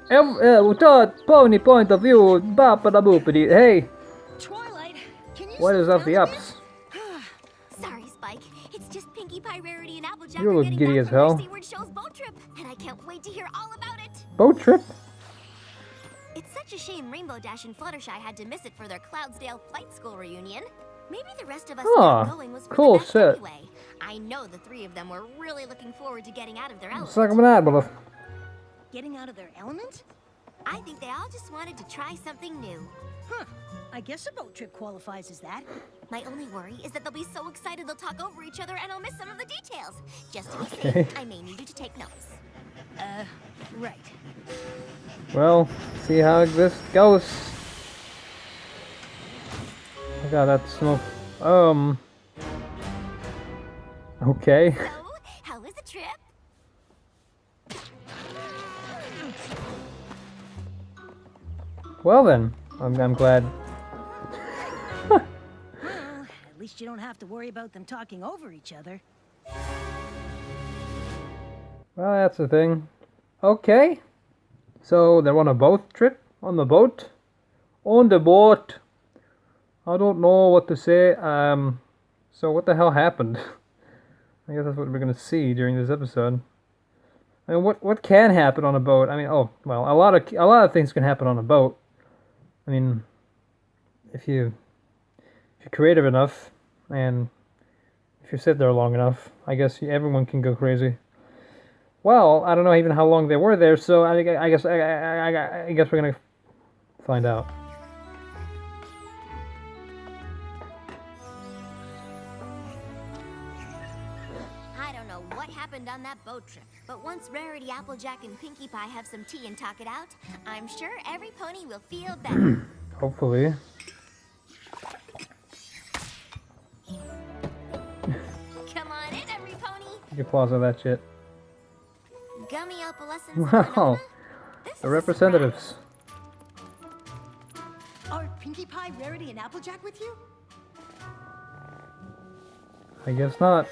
Pony point of view, ba-ba-da-boopity. Hey, Twilight, can you what is up the ups? Sorry, Spike. It's just Pinkie Pie, Rarity, and Applejack You are look getting giddy back as from their hell. Seaward Show's boat trip, and I can't wait to hear all about it. Boat trip? It's such a shame Rainbow Dash and Fluttershy had to miss it for their Cloudsdale Flight School reunion. Maybe the rest of us not going was for cool the best shit. anyway. I know the three of them were really looking forward to getting out of their It's element. like an apple. getting out of their element? I think they all just wanted to try something new. Huh. I guess a boat trip qualifies as that. My only worry is that they'll be so excited they'll talk over each other and I'll miss some of the details. Just to be Okay. safe, I may need you to take notes. Right. Well, see how this goes. I got that smoke. Okay. So, how was the trip? Well then, I'm glad. Well, at least you don't have to worry about them talking over each other. Well, that's the thing. Okay. So they're on a boat trip? On the boat? On the boat. I don't know what to say. So what the hell happened? I guess that's what we're gonna see during this episode. I mean, what can happen on a boat? I mean, oh well, a lot of things can happen on a boat. I mean, if you're creative enough and if you sit there long enough, I guess everyone can go crazy. Well, I don't know even how long they were there, so I guess we're gonna find out. I don't know what happened on that boat trip, but once Rarity, Applejack, and Pinkie Pie have some tea and talk it out, I'm sure every pony will feel better. Hopefully. Come on in, every pony. You can pause on that shit. Gummy opalescence. Wow. The representatives. Are Pinkie Pie, Rarity, and Applejack with you? I guess not.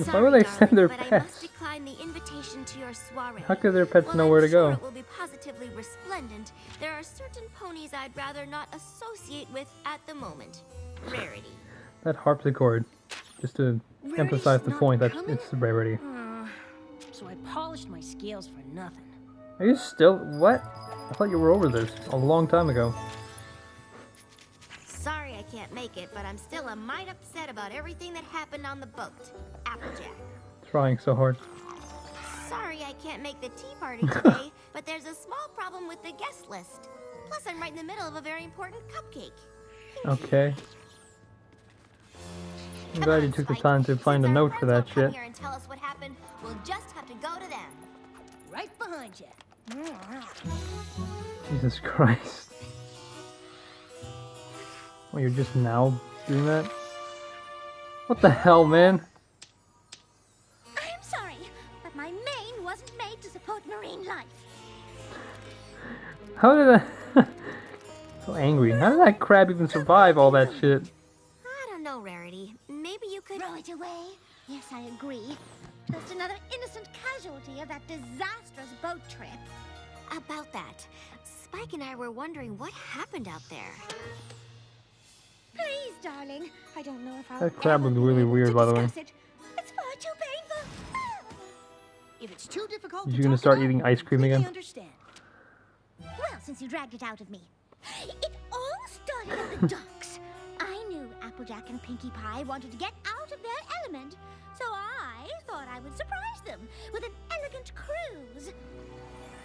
Sorry, would they darling, send their but I must pets? decline the invitation to your soiree. How could their pets While know I'm where to sure go? It will be positively resplendent. There are certain ponies I'd rather not associate with at the moment. Rarity. That harpsichord. Just to Rarity's emphasize the not point that coming? it's Rarity. So I polished my scales for nothing. Are you still... What? I thought you were over this a long time ago. Sorry I can't make it, but I'm still a mite upset about everything that happened on the boat. Applejack. Trying so hard. Sorry I can't make the tea party today, but there's a small problem with the guest list. Plus, I'm right in the middle of a very important cupcake. Okay. I'm Come glad on, you took the Spike. time to find a Since our note for friends that won't come shit. here and tell us what happened, we'll just have to go to them. Right behind you. Jesus Christ. Oh, you're just now doing that? What the hell, man? I'm sorry, but my mane wasn't made to support marine life. How did that... So angry. How did that crab even survive all that shit? I don't know, Rarity. Maybe you could... Throw it away? Yes, I agree. Just another innocent casualty of that disastrous boat trip. About that, Spike and I were wondering what happened out there. Please, darling. I don't know if I'll That crab ever looked be really able weird, to by the way. discuss it. It's far too painful. If it's too difficult You to gonna talk start about, eating ice cream completely again? Understand. Well, since you dragged it out of me. It all started at the docks. I knew Applejack and Pinkie Pie wanted to get out of their element, so I thought I would surprise them with an elegant cruise.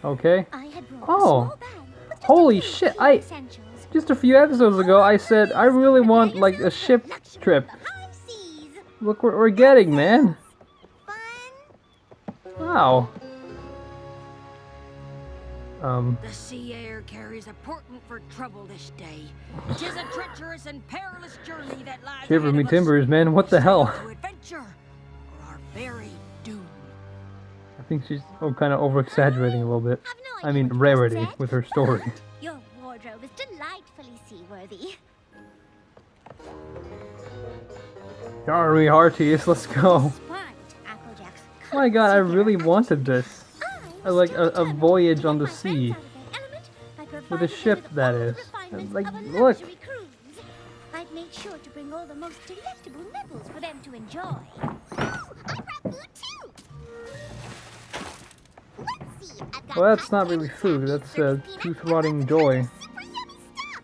Okay. I had brought Oh. a small bag with just Holy a few shit, key essentials. Just a few episodes ago, I said I really want, like, a ship Luxury trip. of the high seas. Look what we're getting, man. Fun. Wow. The sea air carries a portent for trouble this day. 'Tis a treacherous and perilous journey that lies Shiver ahead me of us. timbers, man. What the hell? To adventure or our very doom. I think she's kind of over-exaggerating a little bit. I've no I idea mean, what you Rarity said. with her story. Your wardrobe is delightfully seaworthy. Rarity, let's go. Despite Applejack's Oh my god, I considerate really attitude, wanted this. a voyage on the sea. With a ship, that is. And, like, look. I've made sure to bring all the most delectable nibbles for them to enjoy. Oh, I brought food too. Let's see. I've got Well, that's not really food. That's tooth-rotting joy. super yummy stuff.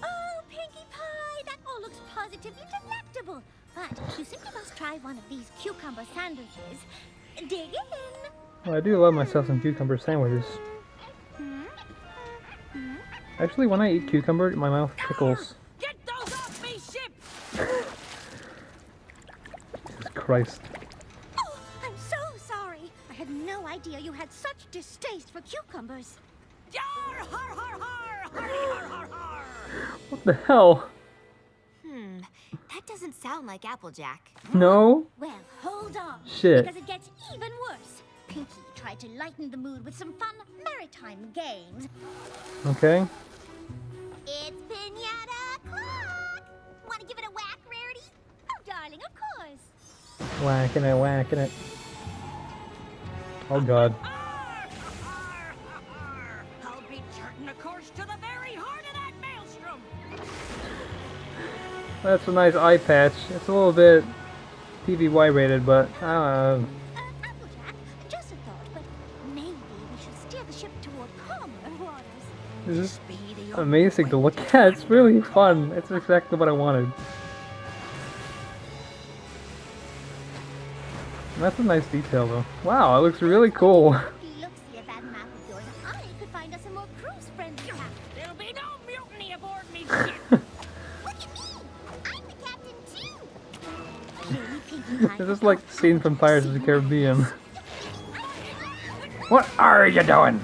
Oh, Pinkie Pie, that all looks positively delectable. But you simply must try one of these cucumber sandwiches. Dig in. Well, I do love myself some cucumber sandwiches. Actually, when I eat cucumber, my mouth tickles. Get those off me, ship! Jesus Christ. Oh, I'm so sorry. I had no idea you had such distaste for cucumbers. Yar, har, har, har, har, har, har, har. What the hell? That doesn't sound like Applejack. No? Well, hold on. Shit. Because it gets even worse. Pinkie tried to lighten the mood with some fun maritime games. Okay. It's Pinata o'clock! Want to give it a whack, Rarity? Oh, darling, of course. Whacking it, whacking it. Oh god. I'll be charting a course to the very heart of that maelstrom. That's a nice eye patch. It's a little bit TVY rated, but I don't know. Applejack, just a thought, but maybe we should steer the ship toward calmer waters. This is amazing to look at. It's really fun. It's exactly what I wanted. And that's a nice detail, though. Wow, it looks really cool. Look, see if that map of yours and I could find us a more cruise-friendly captain. There'll be no mutiny aboard me ship. Look at me! I'm the captain, too! Really, Pinkie Pie? This is like the scene from Pirates of the Caribbean. What are you doing?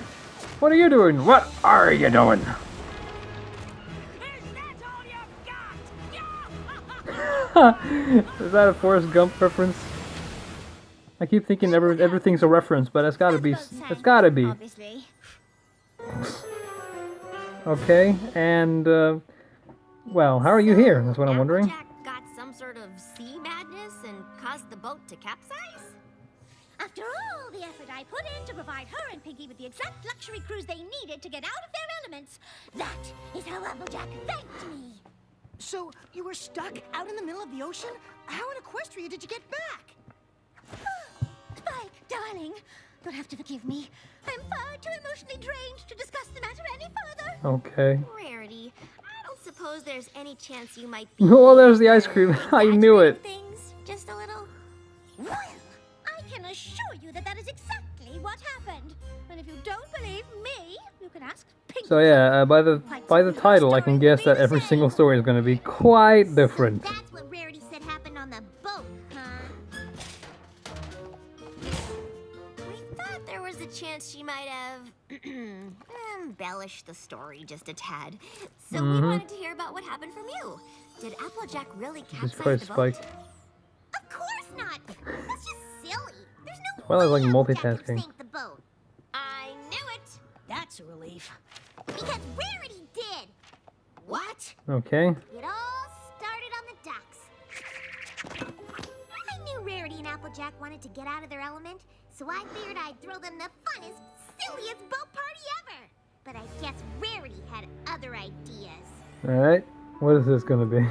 What are you doing? What are you doing? Is that all you've got? Yeah. Is that a Forrest Gump reference? I keep thinking everything's a reference, but it's gotta be. It's gotta be. Obviously. Okay, and well, how are you here? That's what I'm wondering. Applejack got some sort of sea madness and caused the boat to capsize? After all the effort I put in to provide her and Pinkie with the exact luxury cruise they needed to get out of their elements, that is how Applejack thanked me. So, you were stuck out in the middle of the ocean? How in Equestria did you get back? Spike, darling, you'll have to forgive me. I'm far too emotionally drained to discuss the matter any further. Okay. Rarity, I don't suppose there's any chance you might be... Oh, there's the ice cream. I knew it. Things just a little... Well, I can assure you that that is exactly what happened. And if you don't believe me, you can ask Pinkie. So yeah, by the title, I can guess that every single story is going to be quite different. That's what Rarity said happened on the boat, huh? We thought there was a chance she might have embellished the story just a tad. So we wanted to hear about what happened from you. Did Applejack really Jesus capsize Christ, the boat? Spike. Of course not. That's just silly. There's no Well, I like way Applejack multitasking. could sink the boat. I knew it! That's a relief. Because Rarity did. What? Okay. It all started on the docks. I knew Rarity and Applejack wanted to get out of their element, so I figured I'd throw them the funnest, silliest boat party ever. But I guess Rarity had other ideas. Alright. What is this going to be?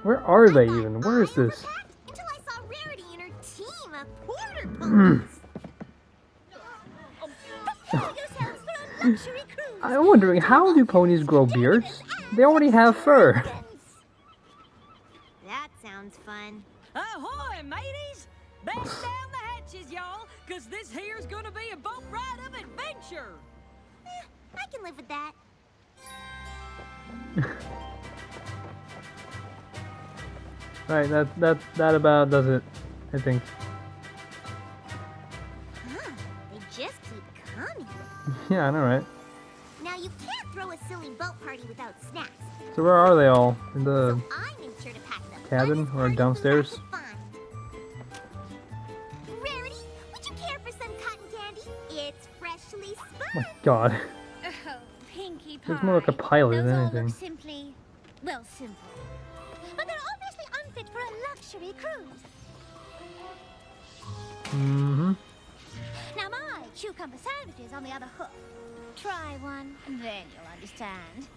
Where are they even? Where is this? Until I saw Rarity and her team of porter ponies. Prepare yourselves for a luxury cruise. I'm wondering, how do ponies grow beards? They already have fur. That sounds fun. Ahoy, mateys! Batten down the hatches, y'all, because this here's gonna be a boat ride of adventure! I can live with that. Alright, that about does it, I think. Huh, they just keep coming. Yeah, I know, right? Now you can't throw a silly boat party without snacks. So where are they all? In the So I made sure to pack the cabin funnest or party downstairs? you could find. Rarity, would you care for some cotton candy? It's freshly Oh spun. my god. Oh, Pinkie Pie. It's more like a pilot Those than all anything. look simply, well, simple. But they're obviously unfit for a luxury cruise. Mm-hmm. Now my cucumber sandwiches on the other hoof. Try one, then you'll understand.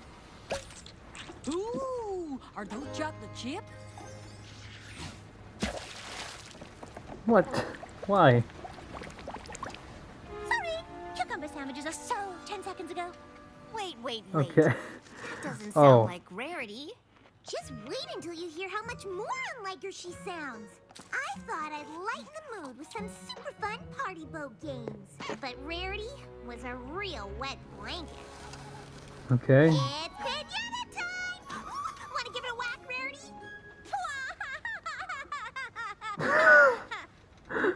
Ooh, are those chocolate chip? What? Why? Sorry, cucumber sandwiches are sold 10 seconds ago. Wait. Okay. That doesn't sound Oh. like Rarity. Just wait until you hear how much more unlike her she sounds. I thought I'd lighten the mood with some super fun party boat games. But Rarity was a real wet blanket. Okay. It's pinata time! Want to give it a whack, Rarity?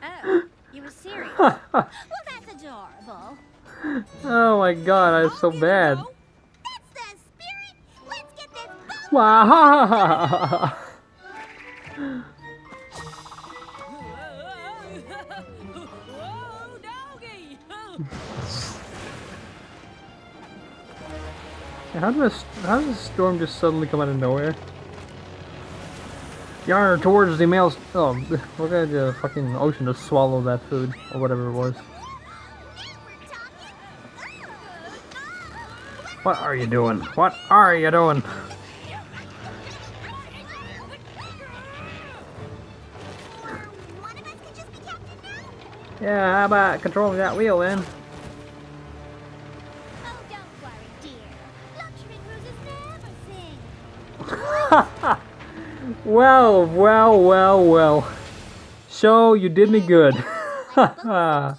Oh, you were serious? Well, that's adorable. Oh my god, that's so bad. That's the spirit! Let's get this boat! Wow. Whoa, doggy! How does a storm just suddenly come out of nowhere? Yarn towards the male. Oh, look at the fucking ocean to swallow that food or whatever it was. What are you doing? What are you doing? One of us could just be captain now? Yeah, how about controlling that wheel then? Oh, don't worry, dear. Luxury cruises never sing. Well. So you did me good. No.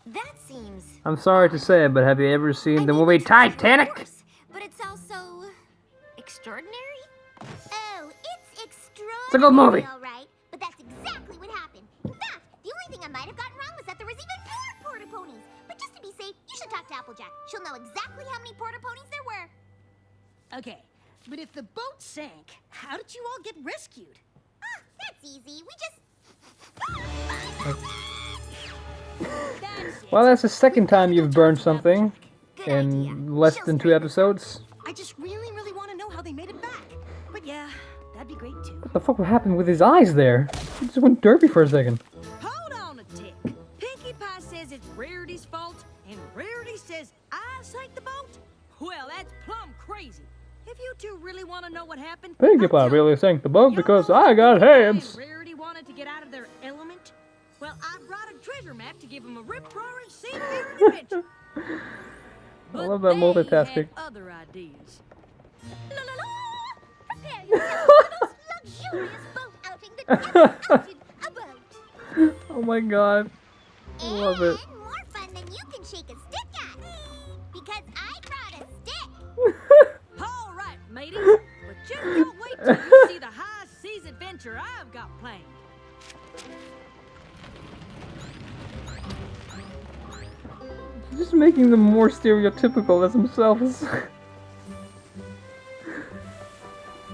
That seems... I'm sorry to say, but have you ever seen the movie it's even Titanic? worse, but it's also... extraordinary? Oh, it's extraordinary. It's a good movie. All right, but that's exactly what happened. In fact, the only thing I might have gotten wrong was that there was even more porta ponies. But just to be safe, you should talk to Applejack. She'll know exactly how many porta ponies there were. Okay, but if the boat sank, how did you all get rescued? Ah, that's easy. We just. That's it. Well, that's the second time you've burned something Good idea. in less She'll than stay 2 episodes. I just really want to know how they made it back. But yeah, that'd be great too. What the fuck happened with his eyes there? He just went derpy for a second. Hold on a tick. Pinkie Pie says it's Rarity's fault, and Rarity says I sank the boat? Well, that's plumb crazy. If you two really want to know what happened, Pinkie I'll Pie tell really you. sank the boat Y'all because know I how got Pinkie Pie hands. and Rarity wanted to get out of their element? Well, I brought a treasure map to give them a rip-roaring seafaring adventure. I love that multitasking. They had other ideas. La la la! Prepare yourself for the most luxurious boat outing that ever outed a boat. Oh my god. I love it. And more fun than you can shake a stick at. Because I brought a stick. All right, mateys, but just you wait till you see the high seas adventure I've got planned. Just making them more stereotypical as themselves.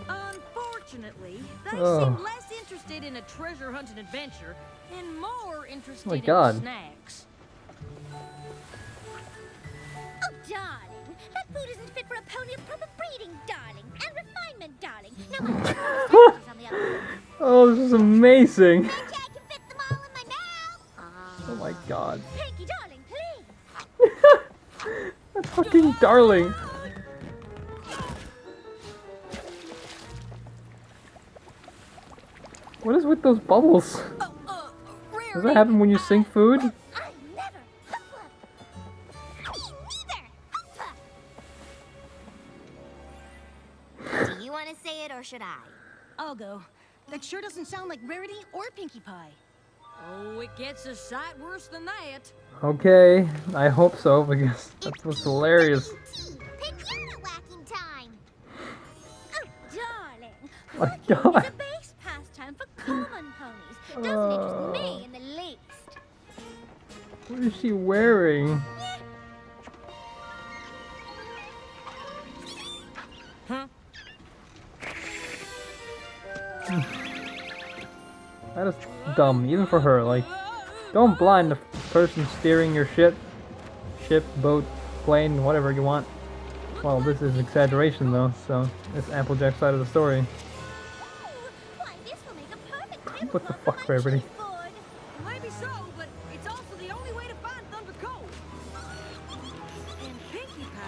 Unfortunately, they Oh. seem less interested in a treasure hunting adventure and more interested my God. in snacks. Oh, darling, that food isn't fit for a pony of proper breeding, darling, and refinement, darling. Now, my sandwiches on the other hand. Oh, this is amazing. Bet you I can fit them all in my mouth. Oh my god. Pinkie, darling, please. That fucking darling. What is with those bubbles? Does that happen when you sink food? I never. Hoofa. Me neither. Hoofa. Do you want to say it or should I? I'll go. That sure doesn't sound like Rarity or Pinkie Pie. Oh, it gets a sight worse than that. Okay, I hope so because that was hilarious. Pinata whacking time. Oh, darling. My Whacking God. is a base pastime for common ponies. Doesn't interest me in the least. What is she wearing? Huh? That is dumb, even for her. Like, don't blind the person steering your ship, boat, plane, whatever you want. Well, this is exaggeration though, so it's Applejack's side of the story. Ooh, why, this will make a perfect What the fuck, Rarity? Maybe so, but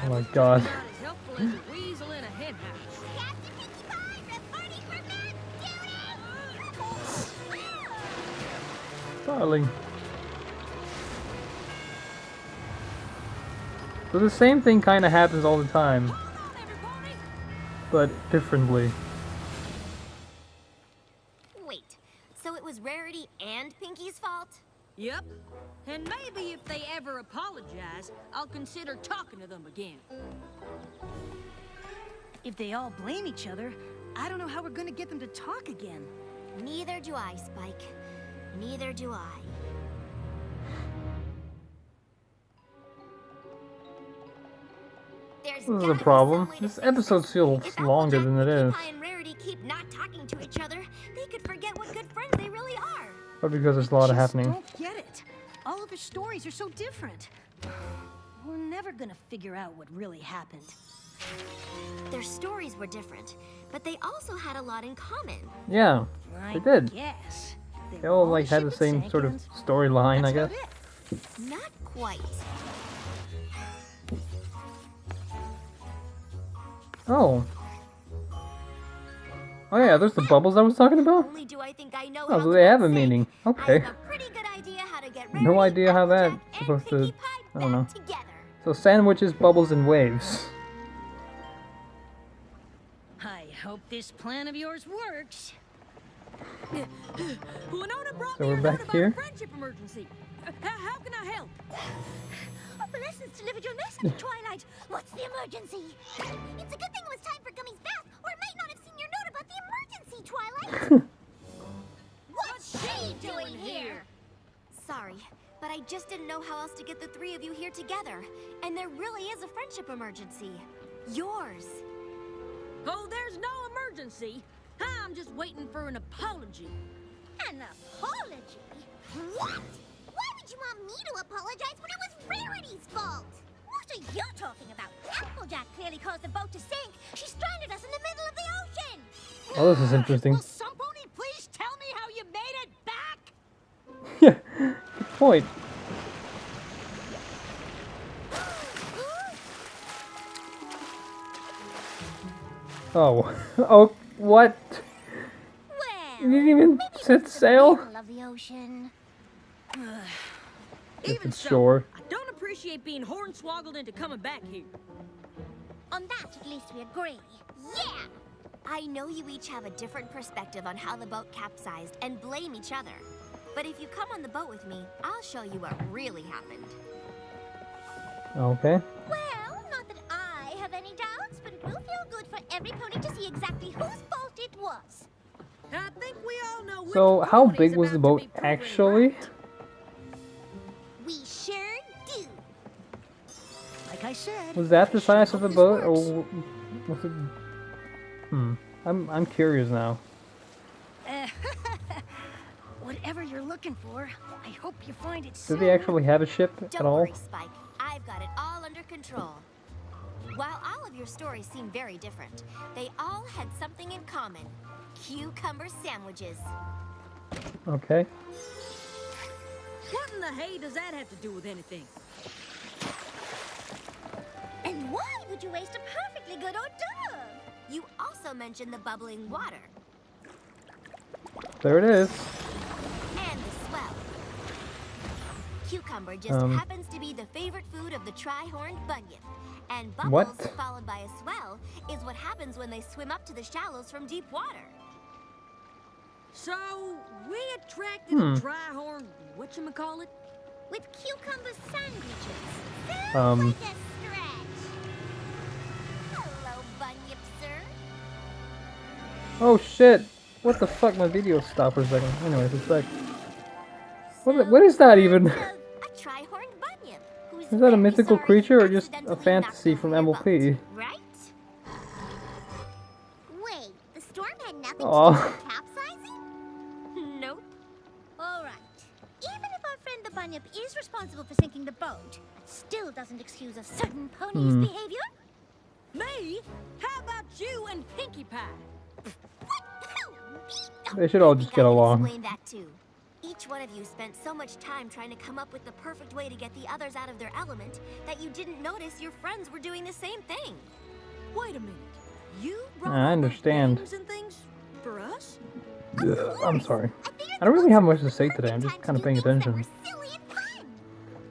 Oh my god. Not as helpful as a weasel in a hen house. Captain Pinkie Pie reporting for mass duty! Darling. So the same thing kind of happens all the time, Hold on, everybody. but differently. Wait, so it was Rarity and Pinkie's fault? Yep. And maybe if they ever apologize, I'll consider talking to them again. If they all blame each other, I don't know how we're gonna get them to talk again. Neither do I, Spike. Neither do I. There's This is gotta a be problem. some way to This fix episode this. feels If longer than it Applejack, is. Pinkie Pie, and Rarity keep not talking to each other, they could forget what good friends they really are. But because there's a lot Just happening. don't get it. All of his stories are so different. We're never gonna figure out what really happened. Their stories were different, but they also had a lot in common. Yeah, I they did. Guess. They all like had the same sort of storyline, I guess. Not quite. Oh. Oh yeah, there's the bubbles I was talking about? Only do I think I know Oh, how so the they have a books say. meaning. I Okay. have a pretty good idea how to get No Rarity, idea how that's Applejack, and supposed to... Pinkie Pie I don't know. back together. So sandwiches, bubbles, and waves. I hope this plan of yours works. Winona brought So me we're a back note about here? a friendship emergency. How can I help? Opalescence delivered your message, Twilight. What's the emergency? It's a good thing it was time for Gummy's bath, or it might not have seen your note about the emergency, Twilight. What's she doing here? Sorry, but I just didn't know how else to get the three of you here together. And there really is a friendship emergency. Yours. Oh, there's no emergency. I'm just waiting for an apology. An apology? What? Why would you want me to apologize when it was Rarity's fault? What are you talking about? Applejack clearly caused the boat to sink. She stranded us in the middle of the ocean. Oh, this is interesting. Will somebody please tell me how you made it back? Yeah, good point. Oh. Oh, what? Well, You didn't even set sail? middle of the ocean. Even it's so, shore. I don't appreciate being hornswoggled into coming back here. On that, at least we agree. Yeah! I know you each have a different perspective on how the boat capsized and blame each other. But if you come on the boat with me, I'll show you what really happened. Okay. Well, not that I have any doubts, but it will feel good for every pony to see exactly whose fault it was. I think we all know which So, how pony's big was the about to boat be proven actually? right. We sure do. Like I said. Was that the I sure size of hope the this boat, works. or was it? I'm curious now. Whatever you're looking for, I hope you find it Did soon. they actually have a ship Don't at all? worry, Spike. I've got it all under control. While all of your stories seem very different, they all had something in common. Cucumber sandwiches. Okay. What in the hay does that have to do with anything? And why would you waste a perfectly good hors d'oeuvre? You also mentioned the bubbling water. There it is. And the swell. Cucumber just happens to be the favorite food of the tri-horned bunyip. And bubbles, What? followed by a swell, is what happens when they swim up to the shallows from deep water. So, we attracted a dry-horn, whatchamacallit? With cucumber sandwiches. Um. Like a stretch. Hello, bunyip, sir. Oh shit! What the fuck? My video stopped for a second. Anyways, it's back. What is that even? A tri-horned bunyip. Who's Is that a very mythical sorry creature or just a accidentally fantasy knocked from over your MLP? boat, right? Wait, the storm had nothing Aw. to do with capsizing? Nope. All right. Even if our friend the bunyip is responsible for sinking the boat, it still doesn't excuse a certain pony's behavior. Me? How about you and Pinkie Pie? They should all just get I can along. explain that too. Each each one of you spent so much time trying to come up with the perfect way to get the others out of their element that you didn't notice your friends were doing the same thing. Wait a minute. You brought I all those understand. games and things for us? I'm sorry. figured I don't really the have boats much to say were the today. I'm perfect just time kind to of do paying things that attention. were silly and fun.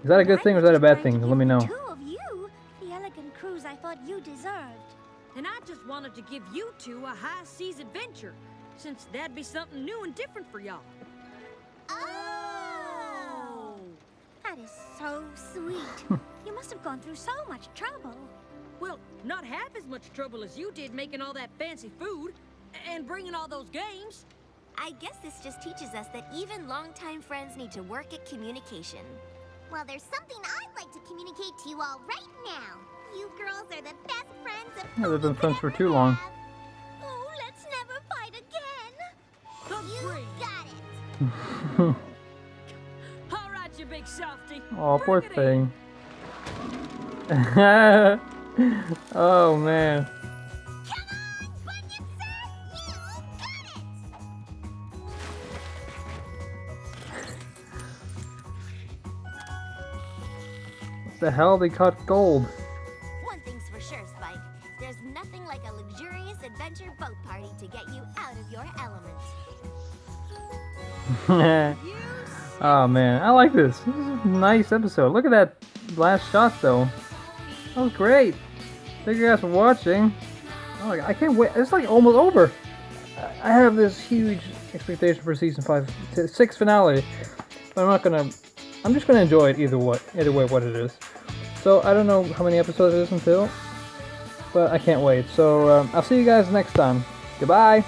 Is that a good thing or is that a bad thing? I was Let me just know. trying to give the two of you the elegant cruise I thought you deserved. And I just wanted to give you two a high seas adventure, since that'd be something new and different for y'all. Oh! That is so sweet. You must have gone through so much trouble. Well, not half as much trouble as you did making all that fancy food and bringing all those games. I guess this just teaches us that even longtime friends need to work at communication. Well, there's something I'd like to communicate to you all right now. You girls are the best friends of Yeah, they've been Pinkie friends could for too ever long. have. Oh, let's never fight again. The You free. got it. All right, you big softy. Oh, Bring poor it in. thing. Oh man. Come on, Bunyan sir. You got it. What the hell? They caught gold. One thing's for sure, Spike. There's nothing like a luxurious adventure boat party to get you out of your element. Oh man, I like this. This is a nice episode. Look at that last shot though. That was great. Thank you guys for watching. Oh, I can't wait. It's like almost over. I have this huge expectation for season 6 finale. But I'm just gonna enjoy it either way what it is. So I don't know how many episodes it is until, but I can't wait. So I'll see you guys next time. Goodbye.